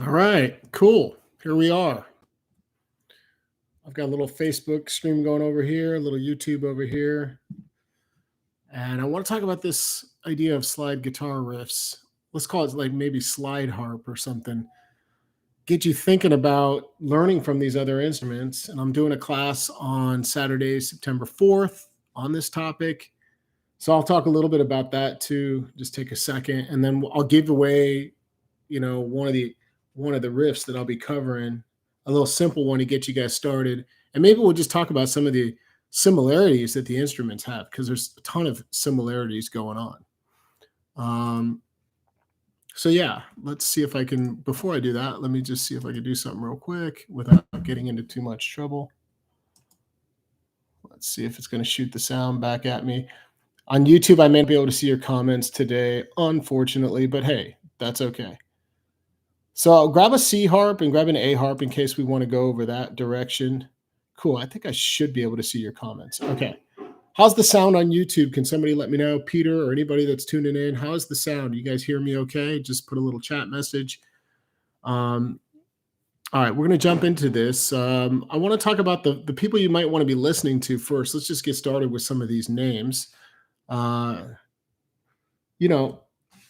All right, cool. Here we are. I've got a little Facebook stream going over here, a little YouTube over here. And I want to talk about this idea of slide guitar riffs. Let's call it like maybe slide harp or something. Get you thinking about learning from these other instruments. And I'm doing a class on Saturday, September 4th on this topic. So I'll talk a little bit about that too. Just take a second, and then I'll give away, one of the riffs that I'll be covering, a little simple one to get you guys started. And maybe we'll just talk about some of the similarities that the instruments have, because there's a ton of similarities going on. So yeah, let's see if I can, before I do that, let me just see if I can do something real quick without getting into too much trouble. Let's see if it's going to shoot the sound back at me. On YouTube, I may not be able to see your comments today, unfortunately, but hey, that's okay. So I'll grab a C harp and grab an A harp in case we want to go over that direction. Cool. I think I should be able to see your comments. Okay. How's the sound on YouTube? Can somebody let me know, Peter or anybody that's tuning in? How's the sound? You guys hear me okay? Just put a little chat message. All right, we're going to jump into this. I want to talk about the people you might want to be listening to first. Let's just get started with some of these names.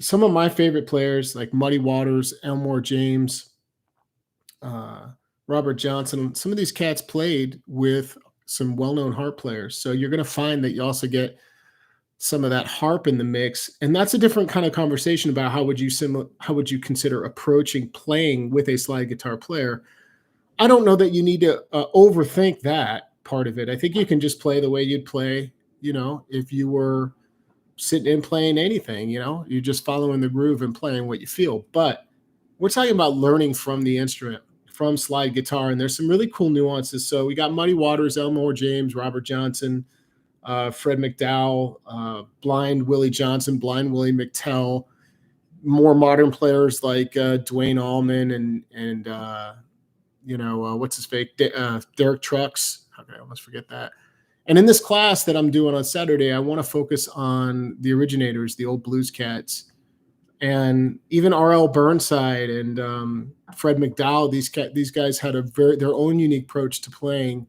Some of my favorite players like Muddy Waters, Elmore James, Robert Johnson, some of these cats played with some well-known harp players. So you're going to find that you also get some of that harp in the mix. And that's a different kind of conversation about how would you consider approaching playing with a slide guitar player. I don't know that you need to overthink that part of it. I think you can just play the way you'd play, if you were sitting and playing anything, you're just following the groove and playing what you feel. But we're talking about learning from the instrument, from slide guitar, and there's some really cool nuances. So we got Muddy Waters, Elmore James, Robert Johnson, Fred McDowell, Blind Willie Johnson, Blind Willie McTell, more modern players like Dwayne Allman and what's his fake, Derek Trucks. How could I almost forget that? And in this class that I'm doing on Saturday, I want to focus on the Originators, the old blues cats, and even R.L. Burnside and Fred McDowell. These guys had their own unique approach to playing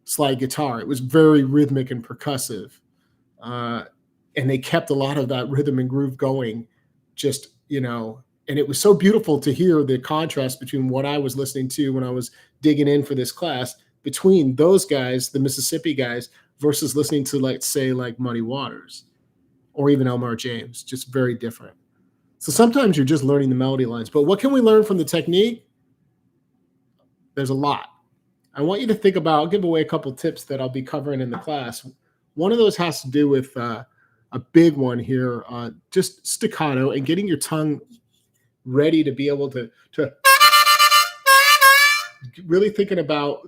slide guitar. It was very rhythmic and percussive, and they kept a lot of that rhythm and groove going. And it was so beautiful to hear the contrast between what I was listening to when I was digging in for this class, between those guys, the Mississippi guys, versus listening to, let's say, like Muddy Waters or even Elmore James. Just very different. So sometimes you're just learning the melody lines. But what can we learn from the technique? There's a lot. I want you to think about, I'll give away a couple tips that I'll be covering in the class. One of those has to do with a big one here, just staccato and getting your tongue ready to be able to really thinking about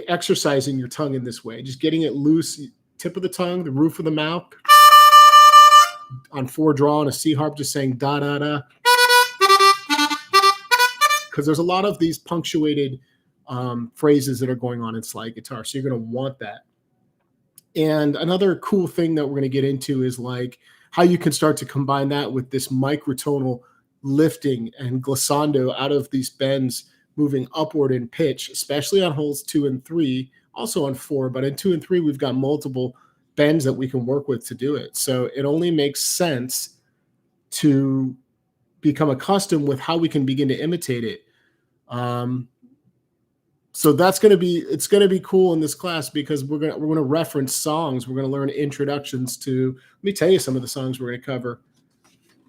exercising your tongue in this way, just getting it loose, tip of the tongue, the roof of the mouth. On 4 draw on a C harp, just saying da da da, because there's a lot of these punctuated phrases that are going on in slide guitar, so you're going to want that. And another cool thing that we're going to get into is like how you can start to combine that with this micro-tonal lifting and glissando out of these bends, moving upward in pitch, especially on holes 2 and 3, also on 4, but in 2 and 3, we've got multiple bends that we can work with to do it. So it only makes sense to become accustomed with how we can begin to imitate it. So it's going to be cool in this class, because we're going to reference songs. We're going to learn introductions to, let me tell you some of the songs we're going to cover.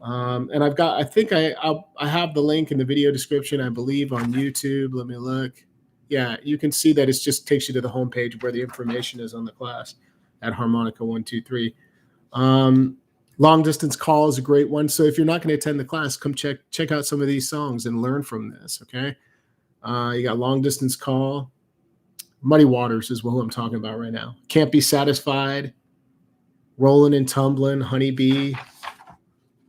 And I have the link in the video description, I believe, on YouTube. Let me look. Yeah, you can see that it just takes you to the homepage where the information is on the class at Harmonica 123. Long Distance Call is a great one. So if you're not going to attend the class, come check out some of these songs and learn from this, okay? You got Long Distance Call. Muddy Waters is who I'm talking about right now. Can't Be Satisfied. Rolling and Tumbling, Honeybee.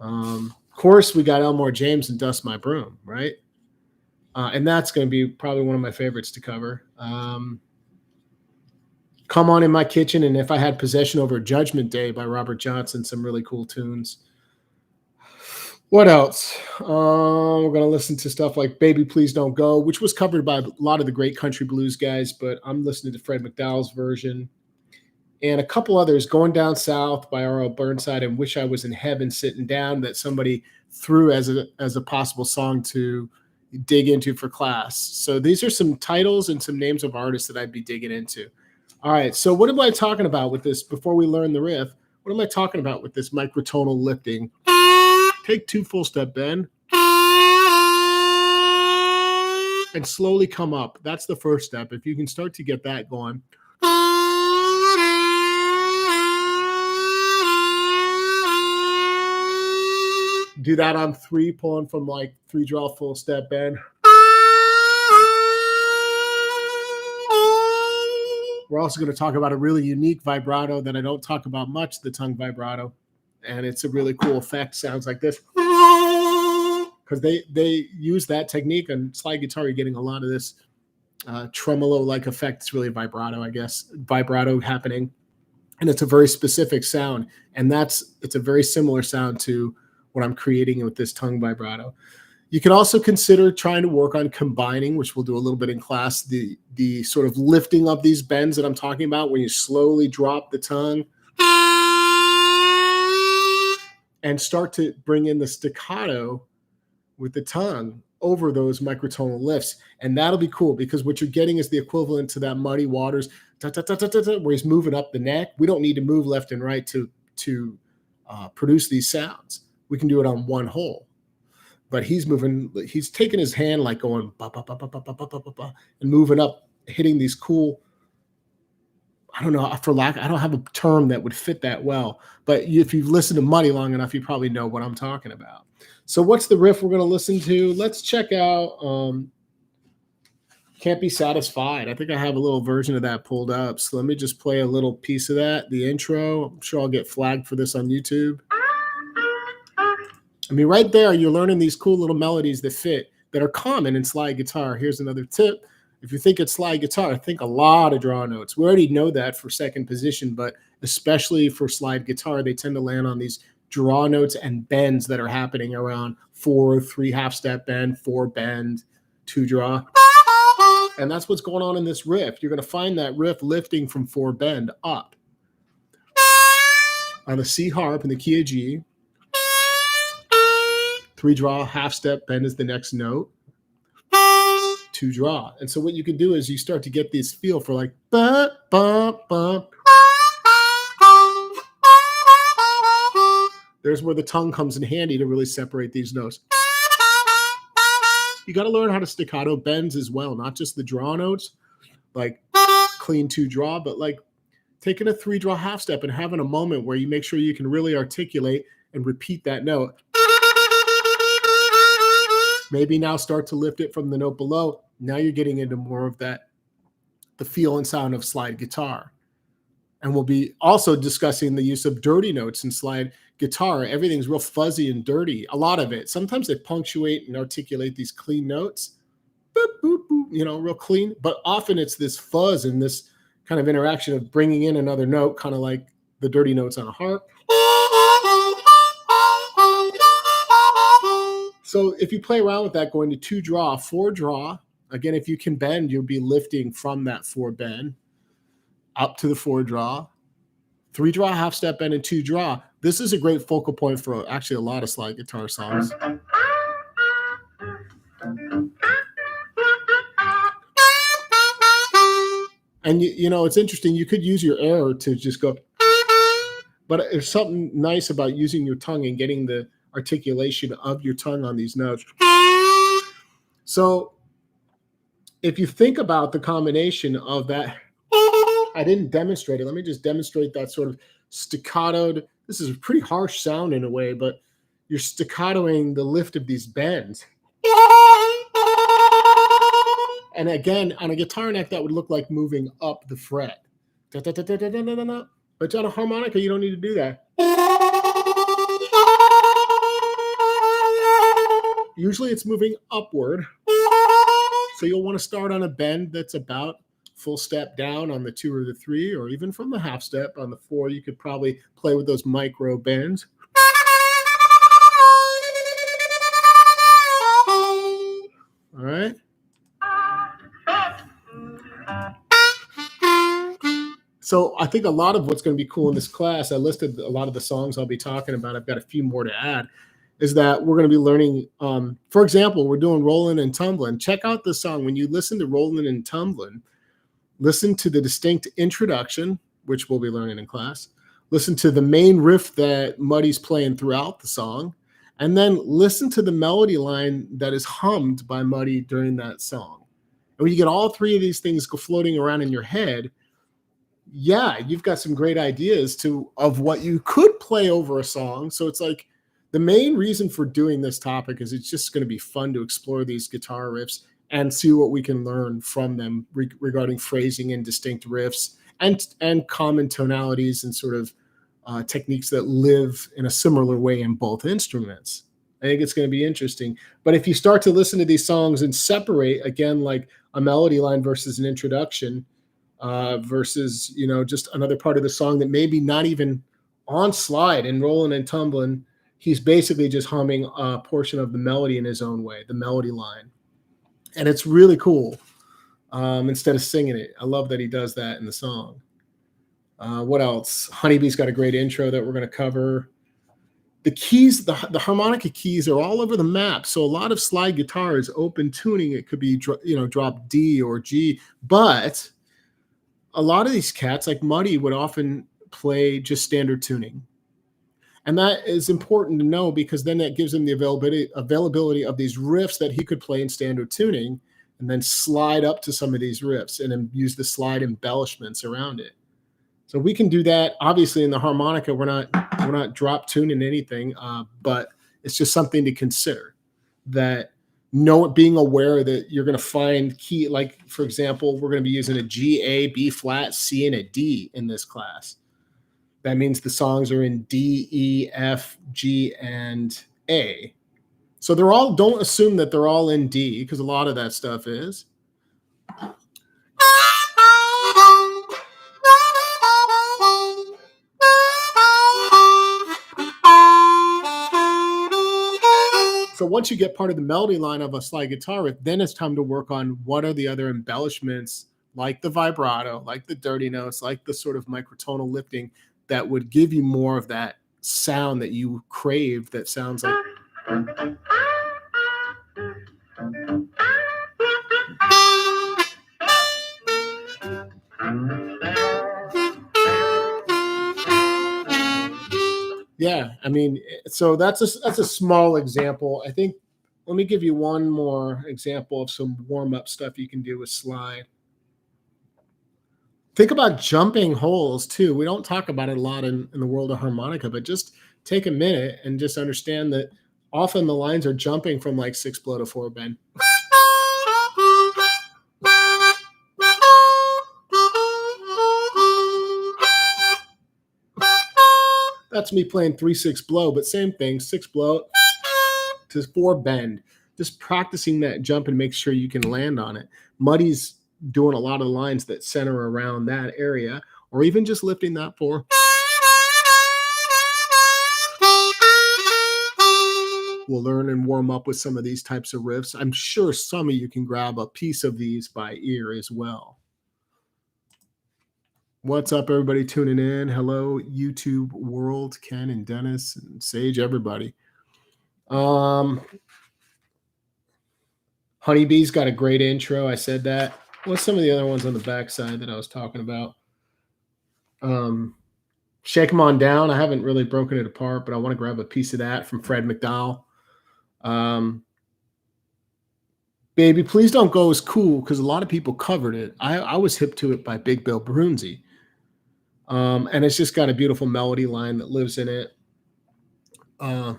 Of course, we got Elmore James and Dust My Broom, right? And that's going to be probably one of my favorites to cover. Come On in My Kitchen and If I Had Possession Over Judgment Day by Robert Johnson, some really cool tunes. What else? We're gonna listen to stuff like "Baby Please Don't Go," which was covered by a lot of the great country blues guys, but I'm listening to Fred McDowell's version, and a couple others. "Going Down South" by R.L. Burnside and "Wish I Was in Heaven Sitting Down" that somebody threw as a possible song to dig into for class. So these are some titles and some names of artists that I'd be digging into. All right. So what am I talking about with this before we learn the riff? What am I talking about with this microtonal lifting? Take 2 full step bend and slowly come up. That's the first step. If you can start to get that going. Do that on 3, pulling from like 3 draw full step bend. We're also going to talk about a really unique vibrato that I don't talk about much, the tongue vibrato. And it's a really cool effect. Sounds like this. Because they use that technique on slide guitar. You're getting a lot of this tremolo-like effect. It's really vibrato, I guess. Vibrato happening. And it's a very specific sound. And it's a very similar sound to what I'm creating with this tongue vibrato. You can also consider trying to work on combining, which we'll do a little bit in class, the sort of lifting of these bends that I'm talking about when you slowly drop the tongue and start to bring in the staccato with the tongue over those microtonal lifts. And that'll be cool because what you're getting is the equivalent to that Muddy Waters, where he's moving up the neck. We don't need to move left and right to produce these sounds. We can do it on one hole. But he's taking his hand like going ba, ba, ba, ba, ba, ba, ba, ba, ba, and moving up, hitting these cool, I don't know, I don't have a term that would fit that well. But if you've listened to Muddy long enough, you probably know what I'm talking about. So what's the riff we're going to listen to? Let's check out Can't Be Satisfied. I think I have a little version of that pulled up. So let me just play a little piece of that, the intro. I'm sure I'll get flagged for this on YouTube. I mean, right there, you're learning these cool little melodies that are common in slide guitar. Here's another tip. If you think it's slide guitar, think a lot of draw notes. We already know that for second position, but especially for slide guitar, they tend to land on these draw notes and bends that are happening around 4, 3 half step bend, 4 bend, 2 draw. And that's what's going on in this riff. You're going to find that riff lifting from 4 bend up. On the C harp in the key of G, 3 draw, half step bend is the next note, 2 draw. And so what you can do is you start to get this feel for like, ba, ba, ba. There's where the tongue comes in handy to really separate these notes. You got to learn how to staccato bends as well, not just the draw notes, like clean 2 draw, but like taking a 3 draw half step and having a moment where you make sure you can really articulate and repeat that note. Maybe now start to lift it from the note below. Now you're getting into more of that, the feel and sound of slide guitar. And we'll be also discussing the use of dirty notes in slide guitar. Everything's real fuzzy and dirty, a lot of it. Sometimes they punctuate and articulate these clean notes, boop, boop, boop, real clean. But often it's this fuzz and this kind of interaction of bringing in another note, kind of like the dirty notes on a harp. So if you play around with that, going to 2 draw, 4 draw, again, if you can bend, you'll be lifting from that 4 bend up to the 4 draw, 3 draw, half step bend, and 2 draw. This is a great focal point for actually a lot of slide guitar songs. And it's interesting. You could use your air to just go, but there's something nice about using your tongue and getting the articulation of your tongue on these notes. So if you think about the combination of that, I didn't demonstrate it. Let me just demonstrate that sort of staccatoed. This is a pretty harsh sound in a way, but you're staccatoing the lift of these bends. And again, on a guitar neck, that would look like moving up the fret. But on a harmonica, you don't need to do that. Usually it's moving upward. So you'll want to start on a bend that's about full step down on the 2 or the 3, or even from the half step on the 4. You could probably play with those micro bends. So I think a lot of what's going to be cool in this class, I listed a lot of the songs I'll be talking about. I've got a few more to add, is that we're going to be learning, for example, we're doing Rollin' and Tumblin'. Check out the song. When you listen to Rollin' and Tumblin', listen to the distinct introduction, which we'll be learning in class. Listen to the main riff that Muddy's playing throughout the song, and then listen to the melody line that is hummed by Muddy during that song. And when you get all three of these things floating around in your head, yeah, you've got some great ideas of what you could play over a song. So it's like the main reason for doing this topic is it's just going to be fun to explore these guitar riffs and see what we can learn from them regarding phrasing and distinct riffs and common tonalities and sort of techniques that live in a similar way in both instruments. I think it's going to be interesting. But if you start to listen to these songs and separate, again, like a melody line versus an introduction, versus, just another part of the song that maybe not even on slide and Rollin' and Tumblin', he's basically just humming a portion of the melody in his own way, the melody line. And it's really cool, instead of singing it. I love that he does that in the song. What else? Honeybee's got a great intro that we're going to cover. The keys, the harmonica keys are all over the map. So a lot of slide guitar is open tuning. It could be, drop D or G, but a lot of these cats, like Muddy, would often play just standard tuning. And that is important to know because then that gives him the availability of these riffs that he could play in standard tuning and then slide up to some of these riffs and then use the slide embellishments around it. So we can do that. Obviously, in the harmonica, we're not drop tuning anything, but it's just something to consider. That being aware that you're going to find key, like for example, we're going to be using a G, A, B flat, C, and a D in this class. That means the songs are in D, E, F, G, and A. So don't assume that they're all in D because a lot of that stuff is. So once you get part of the melody line of a slide guitar riff, then it's time to work on what are the other embellishments, like the vibrato, like the dirty notes, like the sort of micro-tonal lifting that would give you more of that sound that you crave that sounds like. Yeah, I mean, so that's a small example. I think, let me give you one more example of some warm-up stuff you can do with slide. Think about jumping holes too. We don't talk about it a lot in the world of harmonica, but just take a minute and just understand that often the lines are jumping from like 6 blow to 4 bend. That's me playing 3/6 blow, but same thing, 6 blow to 4 bend. Just practicing that jump and make sure you can land on it. Muddy's doing a lot of lines that center around that area, or even just lifting that 4. We'll learn and warm up with some of these types of riffs. I'm sure some of you can grab a piece of these by ear as well. What's up, everybody tuning in? Hello, YouTube world, Ken and Dennis and Sage, everybody. Honeybee's got a great intro. I said that. What's some of the other ones on the backside that I was talking about? Shake 'Em On Down. I haven't really broken it apart, but I want to grab a piece of that from Fred McDowell. Baby, Please Don't Go is cool because a lot of people covered it. I was hip to it by Big Bill Brunzi. And it's just got a beautiful melody line that lives in it. And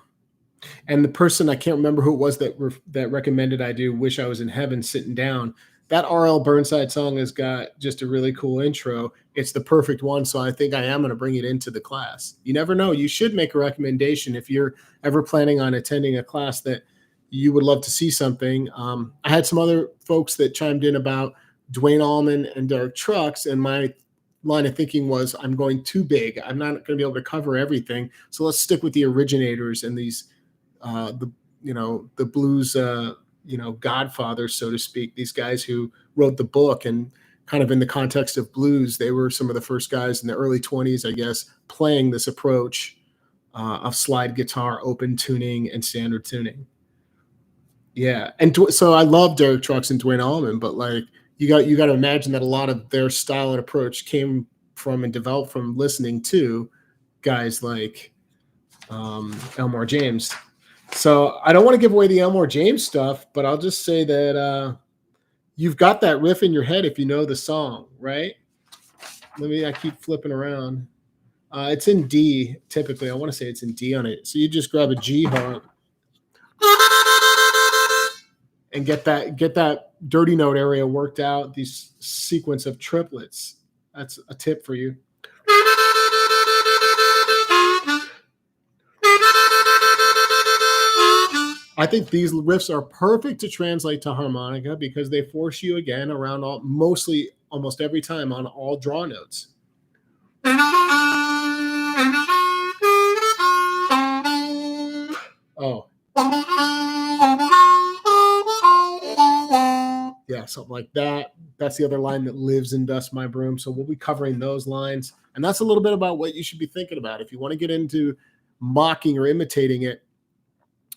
the person, I can't remember who it was that recommended I do Wish I Was in Heaven Sitting Down. That R.L. Burnside song has got just a really cool intro. It's the perfect one, so I think I am going to bring it into the class. You never know. You should make a recommendation if you're ever planning on attending a class that you would love to see something. I had some other folks that chimed in about Dwayne Allman and Derek Trucks, and my line of thinking was, I'm going too big. I'm not going to be able to cover everything, so let's stick with the originators and these the blues godfathers, so to speak, these guys who wrote the book and kind of in the context of blues, they were some of the first guys in the early 20s, I guess, playing this approach of slide guitar, open tuning, and standard tuning. Yeah, and so I love Derek Trucks and Dwayne Allman, but like you got to imagine that a lot of their style and approach came from and developed from listening to guys like Elmore James. So I don't want to give away the Elmore James stuff, but I'll just say that you've got that riff in your head if you know the song, right? I keep flipping around. It's in D typically. I want to say it's in D on it. So you just grab a G harp and get that dirty note area worked out, these sequence of triplets. That's a tip for you. I think these riffs are perfect to translate to harmonica because they force you again around almost every time on all draw notes. Oh. Yeah, something like that. That's the other line that lives in Dust My Broom. So we'll be covering those lines. And that's a little bit about what you should be thinking about. If you want to get into mocking or imitating it,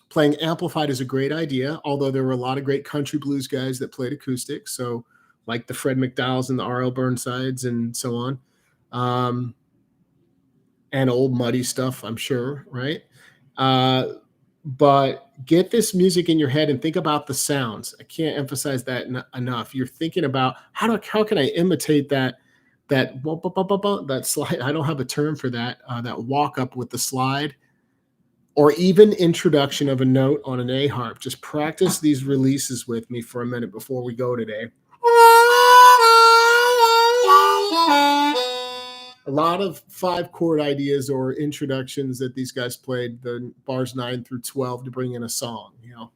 playing amplified is a great idea, although there were a lot of great country blues guys that played acoustic. So like the Fred McDowells and the R.L. Burnsides and so on. And old Muddy stuff, I'm sure, right? But get this music in your head and think about the sounds. I can't emphasize that enough. You're thinking about how can I imitate that slide. I don't have a term for that. That walk up with the slide, or even introduction of a note on an A harp. Just practice these releases with me for a minute before we go today. A lot of 5-chord ideas or introductions that these guys played, the bars 9 through 12, to bring in a song, you know.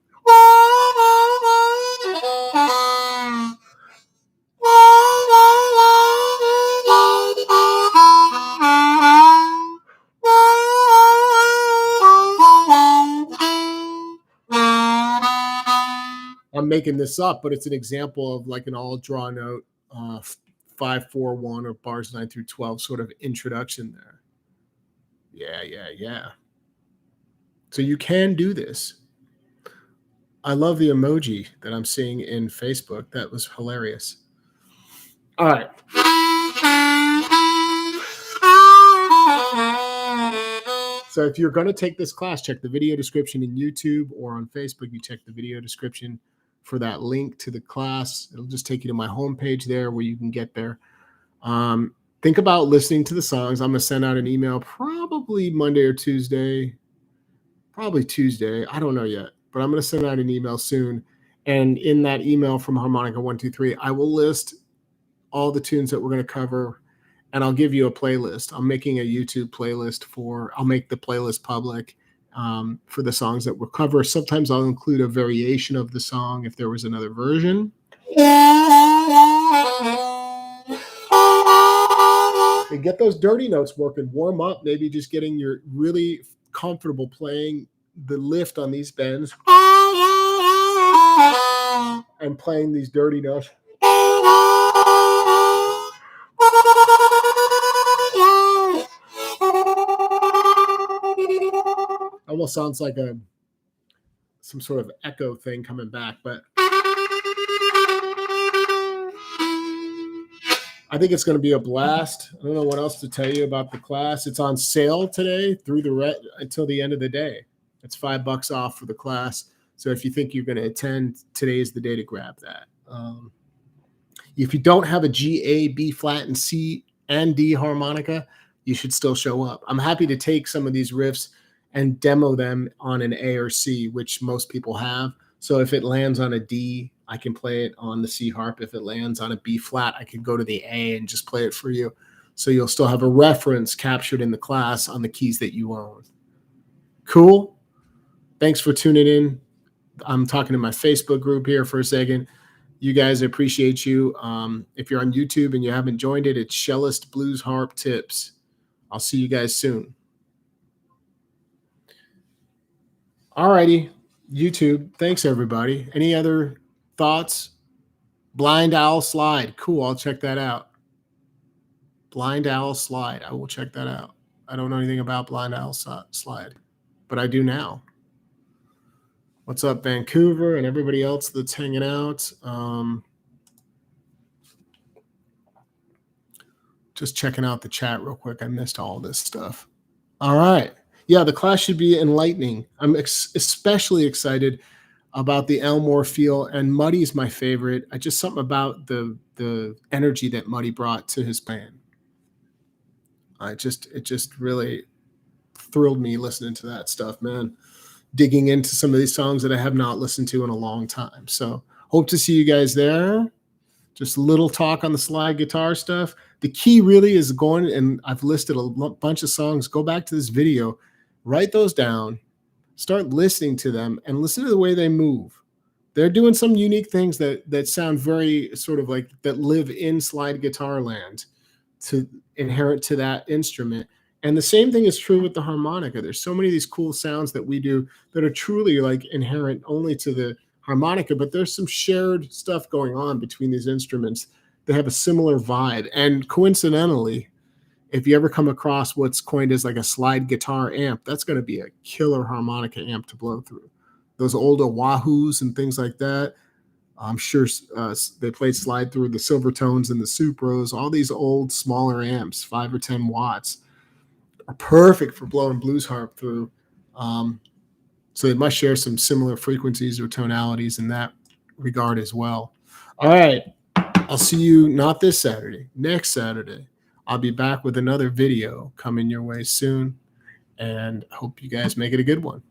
I'm making this up, but it's an example of like an all draw note, 5-4-1 or bars 9 through 12 sort of introduction there. Yeah. So you can do this. I love the emoji that I'm seeing in Facebook. That was hilarious. All right. So if you're going to take this class, check the video description in YouTube or on Facebook. You check the video description for that link to the class. It'll just take you to my homepage there where you can get there. Think about listening to the songs. I'm going to send out an email probably Monday or Tuesday. Probably Tuesday. I don't know yet, but I'm going to send out an email soon. And in that email from Harmonica 123, I will list all the tunes that we're going to cover, and I'll give you a playlist. I'm making a YouTube playlist I'll make the playlist public for the songs that we'll cover. Sometimes I'll include a variation of the song if there was another version. And get those dirty notes working. Warm up, maybe just getting your really comfortable playing the lift on these bends and playing these dirty notes. Almost sounds like some sort of echo thing coming back, but I think it's going to be a blast. I don't know what else to tell you about the class. It's on sale today until the end of the day. It's $5 off for the class. So if you think you're going to attend, today is the day to grab that. If you don't have a G, A, B flat, and C and D harmonica, you should still show up. I'm happy to take some of these riffs and demo them on an A or C, which most people have. So if it lands on a D, I can play it on the C harp. If it lands on a B flat, I can go to the A and just play it for you. So you'll still have a reference captured in the class on the keys that you own. Cool. Thanks for tuning in. I'm talking to my Facebook group here for a second. You guys, appreciate you. If you're on YouTube and you haven't joined it, it's Shellist Blues Harp Tips. I'll see you guys soon. All righty, YouTube. Thanks, everybody. Any other thoughts? Blind Owl Slide. Cool. I'll check that out. Blind Owl Slide. I will check that out. I don't know anything about Blind Owl Slide, but I do now. What's up, Vancouver, and everybody else that's hanging out? Just checking out the chat real quick. I missed all this stuff. All right. Yeah, the class should be enlightening. I'm especially excited about the Elmore feel, and Muddy's my favorite. I just something about the energy that Muddy brought to his band. It just really thrilled me listening to that stuff, man. Digging into some of these songs that I have not listened to in a long time. So hope to see you guys there. Just a little talk on the slide guitar stuff. The key really is going, and I've listed a bunch of songs. Go back to this video, write those down, start listening to them, and listen to the way they move. They're doing some unique things that sound very sort of like that live in slide guitar land, to inherent to that instrument. And the same thing is true with the harmonica. There's so many of these cool sounds that we do that are truly like inherent only to the harmonica, but there's some shared stuff going on between these instruments that have a similar vibe. And coincidentally, if you ever come across what's coined as like a slide guitar amp, that's going to be a killer harmonica amp to blow through. Those old Oahu's and things like that, I'm sure they played slide through the Silvertones and the Supros. All these old smaller amps, 5 or 10 watts, are perfect for blowing blues harp through. So they must share some similar frequencies or tonalities in that regard as well. All right. I'll see you not this Saturday, next Saturday. I'll be back with another video coming your way soon, and hope you guys make it a good one.